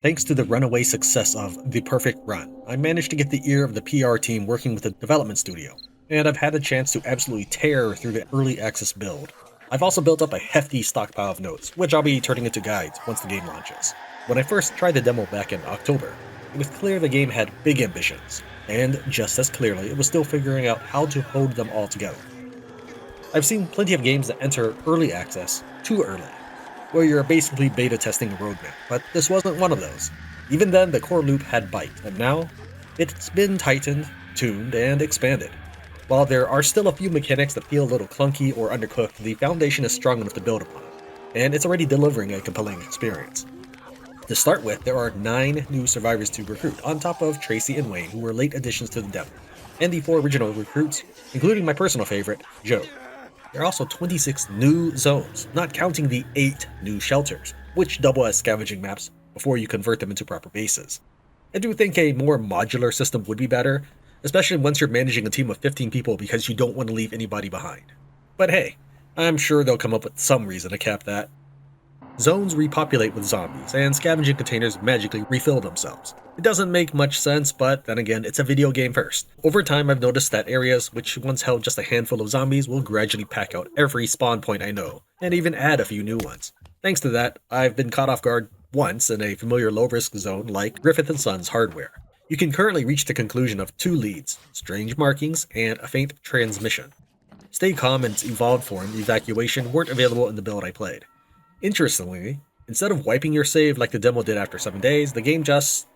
Thanks to the runaway success of The Perfect Run, I managed to get the ear of the PR team working with the development studio, and I've had a chance to absolutely tear through the early access build. I've also built up a hefty stockpile of notes, which I'll be turning into guides once the game launches. When I first tried the demo back in October, it was clear the game had big ambitions, and just as clearly, it was still figuring out how to hold them all together. I've seen plenty of games that enter early access too early, where you're basically beta testing a roadmap, but this wasn't one of those. Even then, the core loop had bite, and now it's been tightened, tuned, and expanded. While there are still a few mechanics that feel a little clunky or undercooked, the foundation is strong enough to build upon, and it's already delivering a compelling experience. To start with, there are 9 new survivors to recruit, on top of Tracy and Wayne, who were late additions to the demo, and the 4 original recruits, including my personal favorite, Joe. There are also 26 new zones, not counting the 8 new shelters, which double as scavenging maps before you convert them into proper bases. I do think a more modular system would be better, especially once you're managing a team of 15 people because you don't want to leave anybody behind. But hey, I'm sure they'll come up with some reason to cap that. Zones repopulate with zombies, and scavenging containers magically refill themselves. It doesn't make much sense, but then again, it's a video game first. Over time, I've noticed that areas which once held just a handful of zombies will gradually pack out every spawn point I know, and even add a few new ones. Thanks to that, I've been caught off guard once in a familiar low-risk zone like Griffith & Sons hardware. You can currently reach the conclusion of 2 leads, strange markings, and a faint transmission. Stay Calm and its evolved form, Evacuation, weren't available in the build I played. Interestingly, instead of wiping your save like the demo did after 7 days, the game just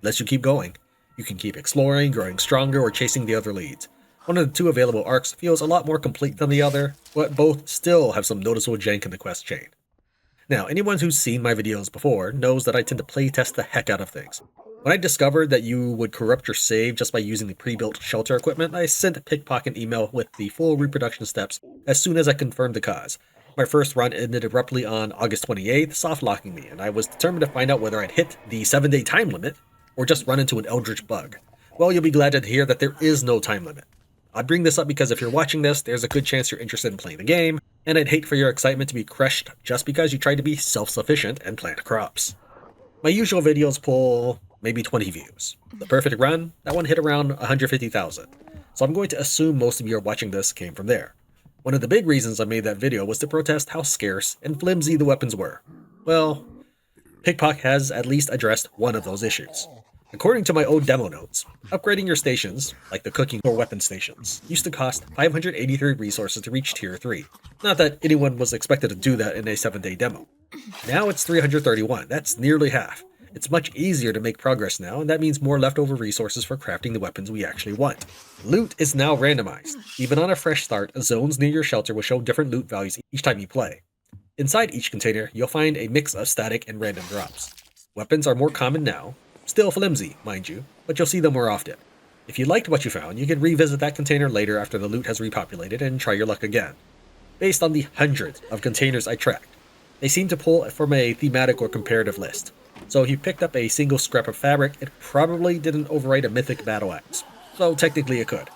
lets you keep going. You can keep exploring, growing stronger, or chasing the other leads. One of the 2 available arcs feels a lot more complete than the other, but both still have some noticeable jank in the quest chain. Now, anyone who's seen my videos before knows that I tend to playtest the heck out of things. When I discovered that you would corrupt your save just by using the pre-built shelter equipment, I sent Pickpocket an email with the full reproduction steps as soon as I confirmed the cause. My first run ended abruptly on August 28th, soft-locking me, and I was determined to find out whether I'd hit the 7-day time limit or just run into an eldritch bug. Well, you'll be glad to hear that there is no time limit. I bring this up because if you're watching this, there's a good chance you're interested in playing the game, and I'd hate for your excitement to be crushed just because you tried to be self-sufficient and plant crops. My usual videos pull maybe 20 views. The Perfect Run, that one hit around 150,000, so I'm going to assume most of you are watching this came from there. One of the big reasons I made that video was to protest how scarce and flimsy the weapons were. Well, Pickpocket has at least addressed one of those issues. According to my old demo notes, upgrading your stations, like the cooking or weapon stations, used to cost 583 resources to reach Tier 3. Not that anyone was expected to do that in a 7-day demo. Now it's 331, that's nearly half. It's much easier to make progress now, and that means more leftover resources for crafting the weapons we actually want. Loot is now randomized. Even on a fresh start, zones near your shelter will show different loot values each time you play. Inside each container, you'll find a mix of static and random drops. Weapons are more common now, still flimsy, mind you, but you'll see them more often. If you liked what you found, you can revisit that container later after the loot has repopulated and try your luck again. Based on the hundreds of containers I tracked, they seem to pull from a thematic or comparative list. So if you picked up a single scrap of fabric, it probably didn't overwrite a mythic battle axe. So technically it could.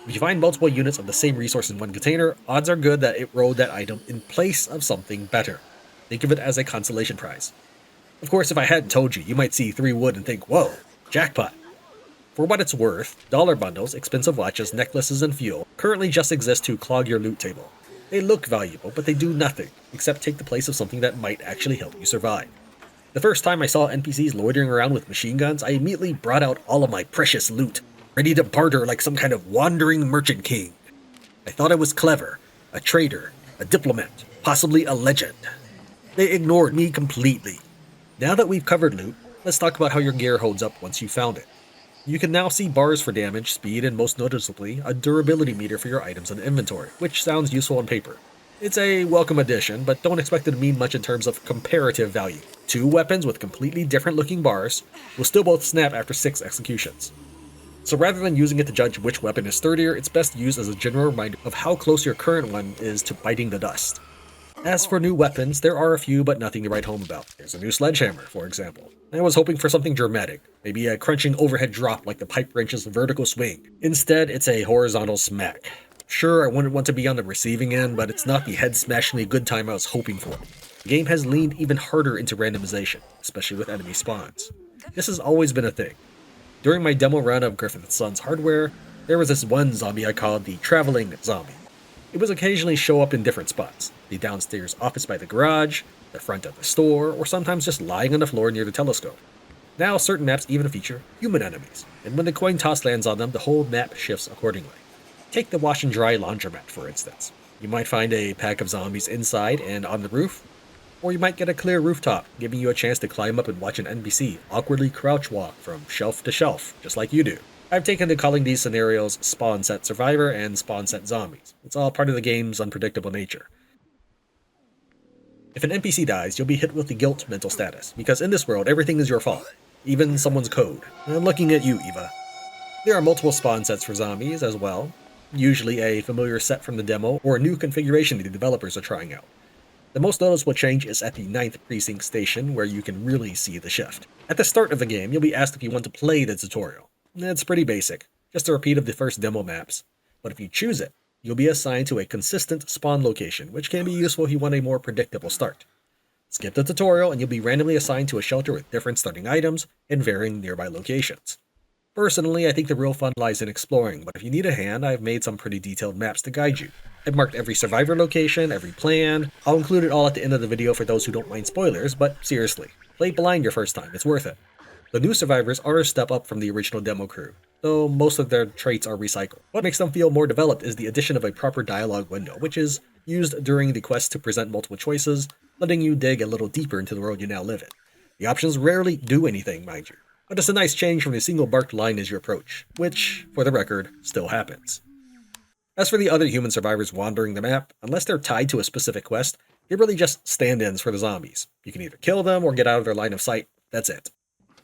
If you find multiple units of the same resource in one container, odds are good that it rolled that item in place of something better. Think of it as a consolation prize. Of course, if I hadn't told you, you might see 3 wood and think, whoa, jackpot. For what it's worth, dollar bundles, expensive watches, necklaces, and fuel currently just exist to clog your loot table. They look valuable, but they do nothing, except take the place of something that might actually help you survive. The first time I saw NPCs loitering around with machine guns, I immediately brought out all of my precious loot, ready to barter like some kind of wandering merchant king. I thought I was clever, a trader, a diplomat, possibly a legend. They ignored me completely. Now that we've covered loot, let's talk about how your gear holds up once you've found it. You can now see bars for damage, speed, and most noticeably, a durability meter for your items in inventory, which sounds useful on paper. It's a welcome addition, but don't expect it to mean much in terms of comparative value. 2 weapons with completely different looking bars will still both snap after 6 executions. So rather than using it to judge which weapon is sturdier, it's best used as a general reminder of how close your current one is to biting the dust. As for new weapons, there are a few but nothing to write home about. There's a new sledgehammer, for example. I was hoping for something dramatic, maybe a crunching overhead drop like the pipe wrench's vertical swing. Instead, it's a horizontal smack. Sure, I wouldn't want to be on the receiving end, but it's not the head-smashingly good time I was hoping for. The game has leaned even harder into randomization, especially with enemy spawns. This has always been a thing. During my demo run of Griffith's Son's hardware, there was this one zombie I called the Traveling Zombie. It would occasionally show up in different spots, the downstairs office by the garage, the front of the store, or sometimes just lying on the floor near the telescope. Now certain maps even feature human enemies, and when the coin toss lands on them, the whole map shifts accordingly. Take the wash and dry laundromat, for instance. You might find a pack of zombies inside and on the roof, or you might get a clear rooftop, giving you a chance to climb up and watch an NPC awkwardly crouch walk from shelf to shelf, just like you do. I've taken to calling these scenarios Spawn Set Survivor and Spawn Set Zombies. It's all part of the game's unpredictable nature. If an NPC dies, you'll be hit with the guilt mental status, because in this world, everything is your fault, even someone's code. I'm looking at you, Eva. There are multiple spawn sets for zombies as well, usually a familiar set from the demo or a new configuration the developers are trying out. The most noticeable change is at the 9th Precinct station, where you can really see the shift. At the start of the game, you'll be asked if you want to play the tutorial. It's pretty basic, just a repeat of the first demo maps. But if you choose it, you'll be assigned to a consistent spawn location, which can be useful if you want a more predictable start. Skip the tutorial and you'll be randomly assigned to a shelter with different starting items and varying nearby locations. Personally, I think the real fun lies in exploring, but if you need a hand, I've made some pretty detailed maps to guide you. I've marked every survivor location, every plan. I'll include it all at the end of the video for those who don't mind spoilers, but seriously, play blind your first time, it's worth it. The new survivors are a step up from the original demo crew, though most of their traits are recycled. What makes them feel more developed is the addition of a proper dialogue window, which is used during the quest to present multiple choices, letting you dig a little deeper into the world you now live in. The options rarely do anything, mind you, but it's a nice change from the single barked line as you approach, which, for the record, still happens. As for the other human survivors wandering the map, unless they're tied to a specific quest, they're really just stand-ins for the zombies. You can either kill them or get out of their line of sight, that's it.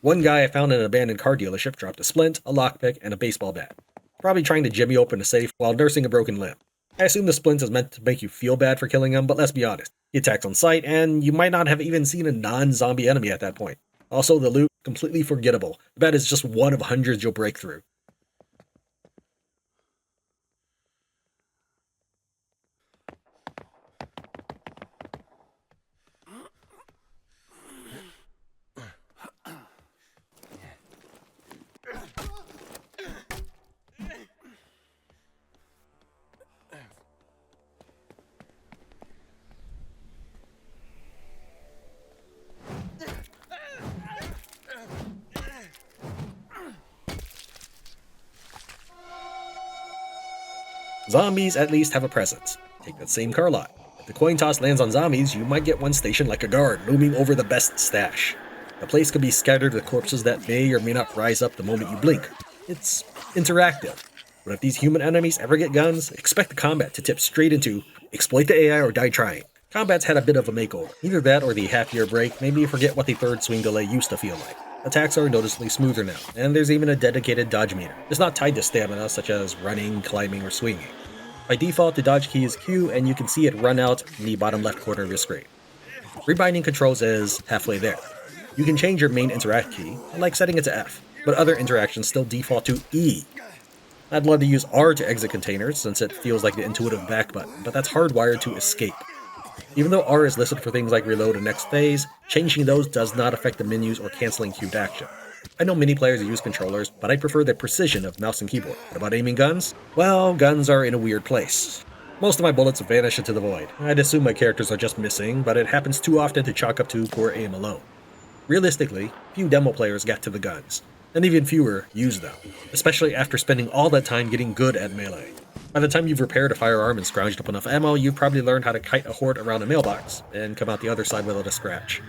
One guy I found in an abandoned car dealership dropped a splint, a lockpick, and a baseball bat. Probably trying to jimmy open a safe while nursing a broken limb. I assume the splint is meant to make you feel bad for killing him, but let's be honest. He attacked on sight, and you might not have even seen a non-zombie enemy at that point. Also, the loot, completely forgettable. The bat is just one of hundreds you'll break through. Zombies at least have a presence. Take that same car lot. If the coin toss lands on zombies, you might get one stationed like a guard, looming over the best stash. The place could be scattered with corpses that may or may not rise up the moment you blink. It's interactive. But if these human enemies ever get guns, expect the combat to tip straight into exploit the AI or die trying. Combat's had a bit of a makeover. Either that or the half-year break made me forget what the third swing delay used to feel like. Attacks are noticeably smoother now, and there's even a dedicated dodge meter. It's not tied to stamina, such as running, climbing, or swinging. By default, the dodge key is Q, and you can see it run out in the bottom left corner of your screen. Rebinding controls is halfway there. You can change your main interact key, like setting it to F, but other interactions still default to E. I'd love to use R to exit containers, since it feels like the intuitive back button, but that's hardwired to escape. Even though R is listed for things like reload and next phase, changing those does not affect the menus or canceling queued action. I know many players use controllers, but I prefer the precision of mouse and keyboard. What about aiming guns? Well, guns are in a weird place. Most of my bullets vanish into the void. I'd assume my characters are just missing, but it happens too often to chalk up to poor aim alone. Realistically, few demo players get to the guns, and even fewer use them, especially after spending all that time getting good at melee. By the time you've repaired a firearm and scrounged up enough ammo, you've probably learned how to kite a horde around a mailbox, and come out the other side without a scratch.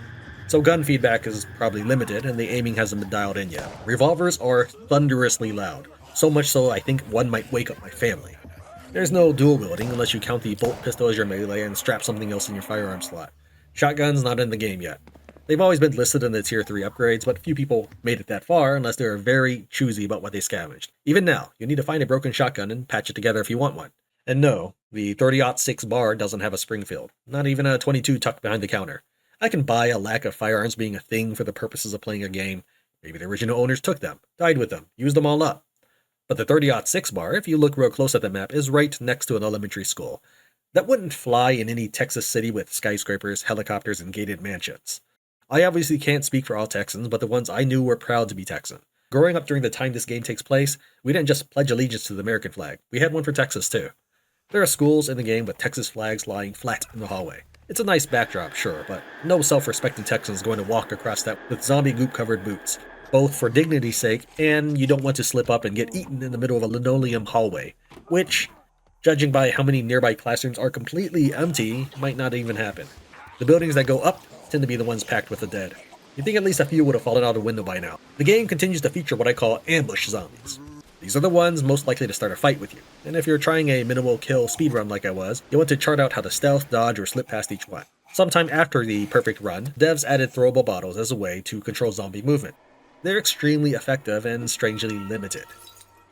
So gun feedback is probably limited, and the aiming hasn't been dialed in yet. Revolvers are thunderously loud, so much so I think one might wake up my family. There's no dual wielding unless you count the bolt pistol as your melee and strap something else in your firearm slot. Shotguns not in the game yet. They've always been listed in the tier 3 upgrades, but few people made it that far unless they are very choosy about what they scavenged. Even now, you need to find a broken shotgun and patch it together if you want one. And no, the 30-06 bar doesn't have a Springfield, not even a 22 tucked behind the counter. I can buy a lack of firearms being a thing for the purposes of playing a game. Maybe the original owners took them, died with them, used them all up. But the 30-06 bar, if you look real close at the map, is right next to an elementary school. that wouldn't fly in any Texas city with skyscrapers, helicopters, and gated mansions. I obviously can't speak for all Texans, but the ones I knew were proud to be Texan. Growing up during the time this game takes place, we didn't just pledge allegiance to the American flag, we had one for Texas too. There are schools in the game with Texas flags lying flat in the hallway. It's a nice backdrop, sure, but no self-respecting Texan is going to walk across that with zombie goop-covered boots, both for dignity's sake and you don't want to slip up and get eaten in the middle of a linoleum hallway, which, judging by how many nearby classrooms are completely empty, might not even happen. The buildings that go up tend to be the ones packed with the dead. You'd think at least a few would have fallen out a window by now. The game continues to feature what I call ambush zombies. These are the ones most likely to start a fight with you, and if you're trying a minimal kill speedrun like I was, you'll want to chart out how to stealth, dodge, or slip past each one. Sometime after the perfect run, devs added throwable bottles as a way to control zombie movement. They're extremely effective and strangely limited.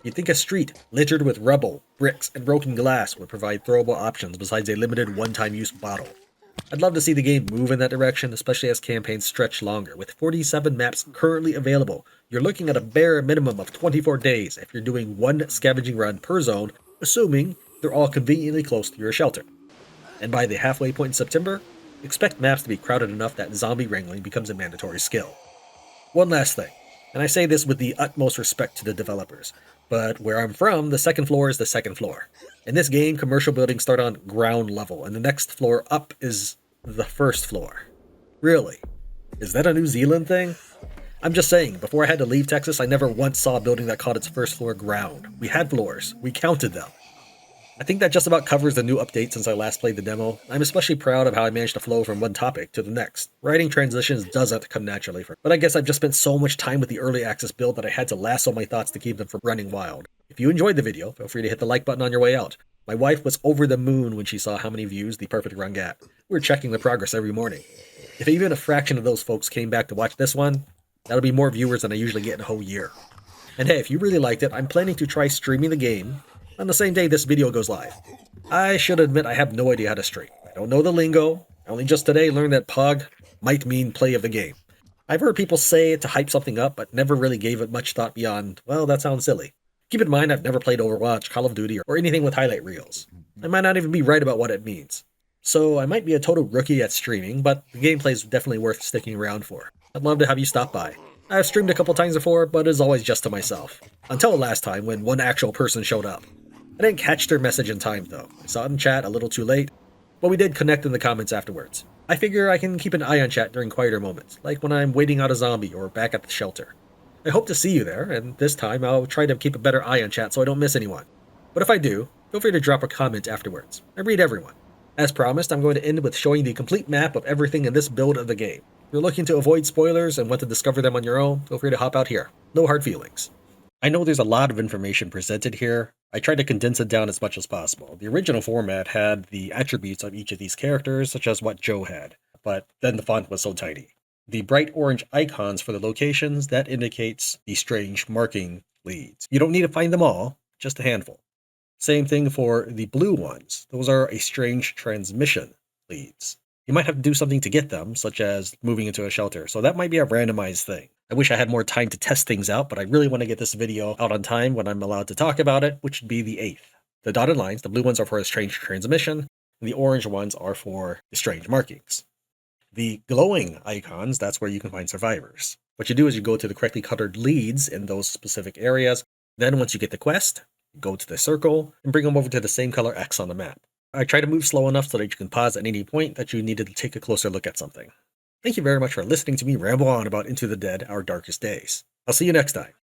You'd think a street littered with rubble, bricks, and broken glass would provide throwable options besides a limited one-time use bottle. I'd love to see the game move in that direction, especially as campaigns stretch longer. With 47 maps currently available, you're looking at a bare minimum of 24 days if you're doing one scavenging run per zone, assuming they're all conveniently close to your shelter. And by the halfway point in September, expect maps to be crowded enough that zombie wrangling becomes a mandatory skill. One last thing, and I say this with the utmost respect to the developers, but where I'm from, the second floor is the second floor. In this game, commercial buildings start on ground level, and the next floor up is the first floor. Really? Is that a New Zealand thing? I'm just saying, before I had to leave Texas, I never once saw a building that called its first floor ground. We had floors. We counted them. I think that just about covers the new update since I last played the demo. I'm especially proud of how I managed to flow from one topic to the next. Writing transitions doesn't come naturally for me, but I guess I've just spent so much time with the early access build that I had to lasso my thoughts to keep them from running wild. If you enjoyed the video, feel free to hit the like button on your way out. My wife was over the moon when she saw how many views the perfect run got. We're checking the progress every morning. If even a fraction of those folks came back to watch this one, that'll be more viewers than I usually get in a whole year. And hey, if you really liked it, I'm planning to try streaming the game on the same day this video goes live. I should admit I have no idea how to stream. I don't know the lingo. I only just today learned that POG might mean play of the game. I've heard people say it to hype something up, but never really gave it much thought beyond, well, that sounds silly. Keep in mind I've never played Overwatch, Call of Duty, or anything with highlight reels. I might not even be right about what it means. So I might be a total rookie at streaming, but the gameplay is definitely worth sticking around for. I'd love to have you stop by. I've streamed a couple times before, but it's always just to myself. Until last time, when one actual person showed up. I didn't catch their message in time, though. I saw it in chat a little too late, but we did connect in the comments afterwards. I figure I can keep an eye on chat during quieter moments, like when I'm waiting out a zombie or back at the shelter. I hope to see you there, and this time I'll try to keep a better eye on chat so I don't miss anyone. But if I do, feel free to drop a comment afterwards. I read everyone. As promised, I'm going to end with showing the complete map of everything in this build of the game. If you're looking to avoid spoilers and want to discover them on your own, feel free to hop out here. No hard feelings. I know there's a lot of information presented here. I tried to condense it down as much as possible. The original format had the attributes of each of these characters, such as what Joe had, but then the font was so tiny. The bright orange icons for the locations, that indicates the strange marking leads. You don't need to find them all, just a handful. Same thing for the blue ones. Those are a strange transmission leads. You might have to do something to get them, such as moving into a shelter, so that might be a randomized thing. I wish I had more time to test things out, but I really want to get this video out on time when I'm allowed to talk about it, which would be the 8th. The dotted lines, the blue ones are for a strange transmission, and the orange ones are for the strange markings. The glowing icons, that's where you can find survivors. What you do is you go to the correctly colored leads in those specific areas. Then once you get the quest, go to the circle and bring them over to the same color X on the map. I try to move slow enough so that you can pause at any point that you needed to take a closer look at something. Thank you very much for listening to me ramble on about Into the Dead, Our Darkest Days. I'll see you next time.